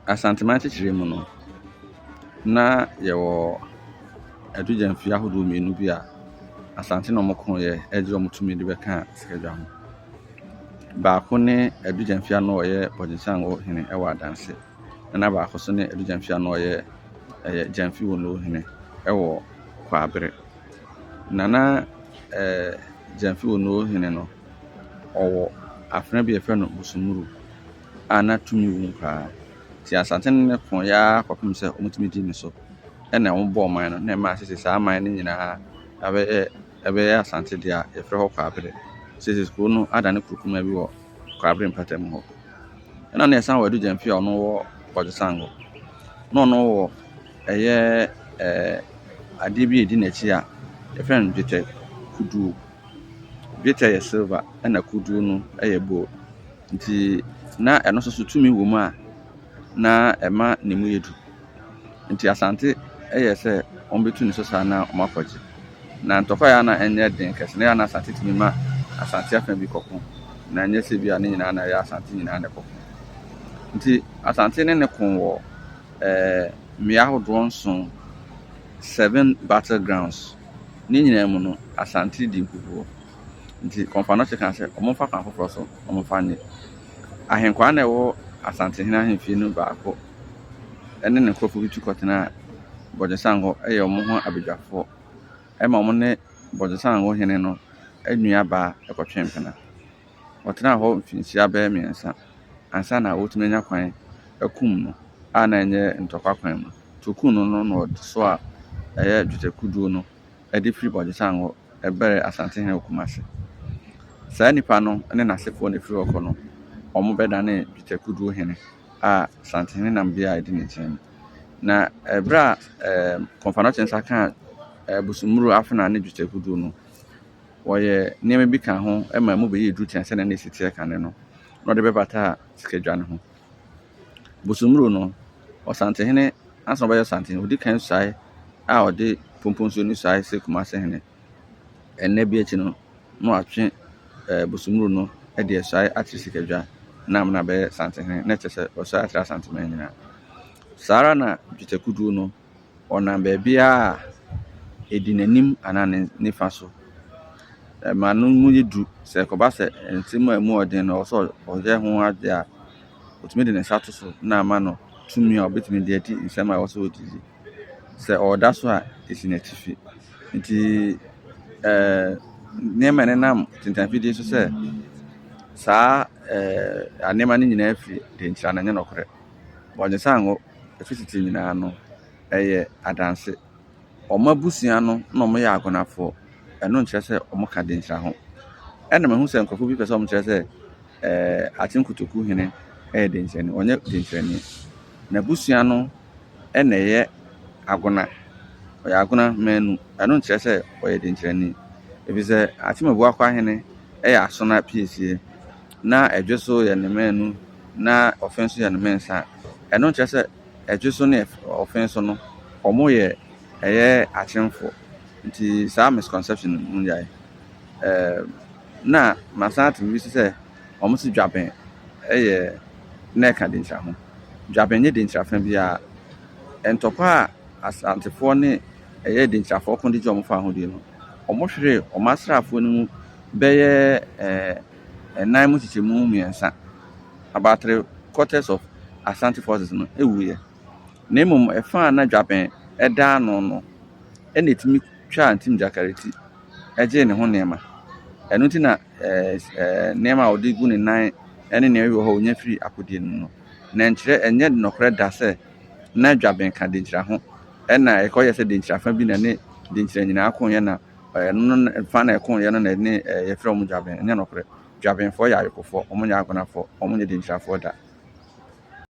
Asantema kyekyere mu no na yɛwɔ adugyamfie ahodoɔ mmienu bi a asante na ɔmokɔɔyɛ agye ɔmotumi de bɛka sikadwa ho. Baako ne adugyamfie a na ɔyɛ Bɔgyesango hene ɛwɔ Adanse, na baako so ne adugyamfie a na ɔyɛ Gyamfi Wono hene ɛwɔ Kwabere. Nana Gyamfi Wono hene no ɔwɔ afena bi yɛfrɛ no Busumuru a na tumi wɔ mu paa. Ti asante ne ko ya kɔpem sɛ ɔmotumi di ne so ɛna ɔmbɔ ɔman no na ɛma sisi saa aman no nyinaa ɛbɛyɛ asante de a yɛfrɛ hɔ Kwabere. Sisi kuro no adane kurukuma bi wɔ Kwabere mpatam hɔ. Ɛna na yɛsan wɔ adugyamfie a ɔno wɔ Bɔgyesango na ɔno wɔ ɛyɛ adeɛ bi edi n'akyi a yɛfrɛ no dwetɛ kuduo. Dwetɛ yɛ silver ɛna kuduo no ɛyɛ gold. Nti na ɛno nso so tumi wɔ mu a na ɛma ne mu yɛdu. Nti asante ɛyɛ sɛ ɔmbɛtu ne so saa na ɔmakɔgye. Na ntɔkwa ya na ɛnyɛ den kɛse na ya na asante tumi ma asante afɛn bi kɔko. Na ɛnyɛ sɛ bi a ne nyinaa na ɛyɛ asante nyinaa na kɔko. Nti asante ne ko wɔ mmea ahodoɔ 7 battlegrounds. Ne nyinaa mu no asante di nkukuo. Nti kɔmfa no kyeka sɛ ɔmomfa kwan foforɔ so ɔmomfa nye. Ahenkwaa na ɛwɔ asante hene ahemfie no baako ɛne ne nkurɔfoɔ bi tu kɔtena Bɔgyesango ɛyɛ ɔmo ho abadwafoɔ ɛma ɔmo ne Bɔgyesango hene no anua baa ɛkɔtwe mpena. Wɔtena hɔ mfinhyia bɛyɛ 3 ansa na wɔtumi anya kwan akum no a na ɛnyɛ ntɔkwa kwan mu. Tukum no na ɔde so a ɛyɛ dwetɛ kuduo no ɛde firi Bɔgyesango ɛbɛrɛ asante hene Kumase. Saa nipa no ne n'asefoɔ na firi hɔ no ɔmo bɛdane dwetɛ kuduo hene a asante hene nam bia ɛdi ne nkyɛn. Na ɛbrɛ a kɔmfa no kyɛnsa ka Busumuru afena ne dwetɛ kuduo no wɔyɛ nneɛma bi ka ho ɛma mu bɛyɛ edu kyɛn sɛ na ne sitiɛ ka ne no na ɔde bɛbata sikadwa ne ho. Busumuru no ɔsante hene ansa ɔbɛyɛ sante hene odi kan suae a ɔde pomponsuo no suae sɛ Kumase hene. Ɛnnɛ bi akyi no na watwe Busumuru no ɛde suae akyere sikadwa nam na bɛyɛ sante hene na kyerɛ sɛ ɔsuae akyere asante man nyinaa. Saa ara na dwetɛ kuduo no ɔnam baabi a ɛdi n'anim anaa ne nifa so. Ma no mu yɛ du sɛ kɔba sɛ nsɛm a mu ɔden no ɔsɔ ɔyɛ ho ade a ɔtumi de ne nsa to so na ama no tumi a ɔbɛtumi de adi nsɛm a ɔsɔ ɔdidi. Sɛ ɔda so a esi n'atifi. Nti nneɛma ne nam tentamfidie so sɛ saa nneɛma no nyinaa firi denkyira na nyɛ nɔkorɛ. Bɔgyesango efisiti nyinaa no ɛyɛ Adanse. Ɔmo abusua no na ɔmo yɛ agonafoɔ. Ɛno nkyerɛ sɛ ɔmo ka denkyira ho. Ɛna mehu sɛ nkurɔfoɔ bi pɛ sɛ ɔmo kyerɛ sɛ Atinkotoku hene ɛyɛ denkyirani. Ɔnyɛ denkyirani. Na busua no ɛna ɛyɛ agona. Ɔyɛ agona manu. Ɛno nkyerɛ sɛ ɔyɛ denkyirani. Efisɛ Atimabuakwa hene ɛyɛ Asona piesie na ɛdwe so yɛ ne manu na ɔfɛn nso yɛ ne mɛnsa. Ɛno nkyerɛ sɛ ɛdwe so ne ɔfɛn so no ɔmo yɛ ɛyɛ akyemfo. Nti saa misconception mu yɛ na masan atem bi sɛ ɔmo si dwabɛn ɛyɛ na ɛka denkyira ho. Dwabɛn nyɛ denkyira fa bi a ntɔkwa a asantefoɔ ne ɛyɛ denkyirafoɔ ko de gye ɔmo fa ahodie no ɔmo hwere ɔmo asraafoɔ no mu bɛyɛ 9 mu kyekyɛmu 3. About 3/4 of Asante forces no ewuye. Na mmom ɛfa na dwabɛn ɛda ano no ɛna etimi twa antim jakareti ɛgye ne ho nneɛma. Ɛno nti na nneɛma a ɔde gu ne nan ɛne nea ɛwɔ hɔ onya firi akodie no. Na nkyerɛ ɛnyɛ nɔkorɛ da sɛ na dwabɛn ka denkyira ho ɛna ɛkɔyɛ sɛ denkyira fa bi na ne denkyira nyinaa ko yɛ na ɛno fa na ɛko yɛ no na ne yɛfrɛ ɔmo dwabɛn ɛnyɛ nɔkorɛ. Dwabɛnfoɔ yɛ ayokofoɔ, ɔmo nyɛ agonafoɔ, ɔmo nyɛ denkyirafoɔ da.